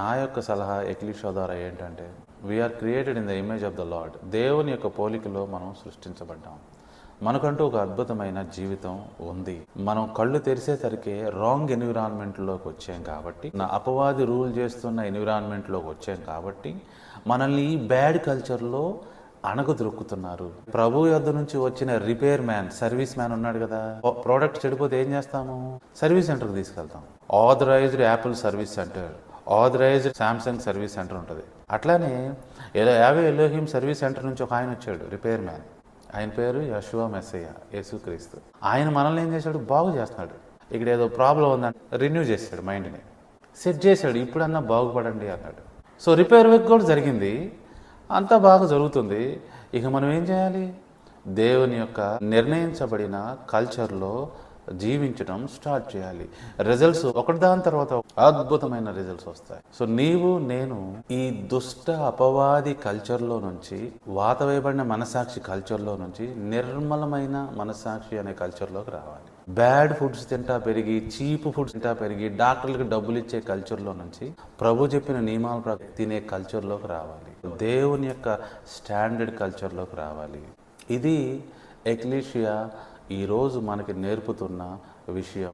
నా యొక్క సలహా ఎక్లీషియా ద్వారా ఏంటంటే, we are created in the image of the lord. దేవుని యొక్క పోలికలో మనం సృష్టించబడ్డాం. మనకంటూ ఒక అద్భుతమైన జీవితం ఉంది. మనం కళ్ళు తెరిసేసరికి రాంగ్ ఎన్విరాన్మెంట్లోకి వచ్చాం కాబట్టి, నా అపవాది రూల్ చేస్తున్న ఎన్విరాన్మెంట్లోకి వచ్చాం కాబట్టి, మనల్ని ఈ బ్యాడ్ కల్చర్లో అణగదొరుకుతున్నారు. ప్రభు యొద్ద నుంచి వచ్చిన రిపేర్ మ్యాన్, సర్వీస్ మ్యాన్ ఉన్నాడు కదా, ప్రోడక్ట్ చెడిపోతే ఏం చేస్తాము? సర్వీస్ సెంటర్కి తీసుకెళ్తాం. Authorised Apple service centre, authorised Samsung service centre ఉంటుంది. అట్లానే యావే ఎలోహిం సర్వీస్ సెంటర్ నుంచి ఒక ఆయన వచ్చాడు, రిపేర్ మ్యాన్. ఆయన పేరు యెషూవా మెస్సయ్య, యేసుక్రీస్తు. ఆయన మనల్ని ఏం చేశాడు? బాగు చేస్తున్నాడు. ఇక్కడ ఏదో ప్రాబ్లం ఉందని రెన్యూ చేశాడు, మైండ్ని సెట్ చేశాడు. ఇప్పుడన్నా బాగుపడండి అన్నాడు. సో రిపేర్ వర్క్ కూడా జరిగింది, అంతా బాగా జరుగుతుంది. ఇక మనం ఏం చేయాలి? దేవుని యొక్క నిర్ణయించబడిన కల్చర్లో జీవించడం స్టార్ట్ చేయాలి. రిజల్ట్స్ ఒకటిదాని తర్వాత అద్భుతమైన రిజల్ట్స్ వస్తాయి. సో నీవు నేను ఈ దుష్ట అపవాది కల్చర్లో నుంచి, వాతవేయబడిన మనసాక్షి కల్చర్లో నుంచి నిర్మలమైన మనసాక్షి అనే కల్చర్లోకి రావాలి. బ్యాడ్ ఫుడ్స్ తింటా పెరిగి, చీప్ ఫుడ్స్ తింటా పెరిగి, డాక్టర్లకు డబ్బులు ఇచ్చే కల్చర్లో నుంచి ప్రభు చెప్పిన నియమాల ప్రకారం తినే కల్చర్లోకి రావాలి. దేవుని యొక్క స్టాండర్డ్ కల్చర్లోకి రావాలి. ఇది ఎక్లీషియా ఈరోజు మనకి నేర్పుతున్న విషయం.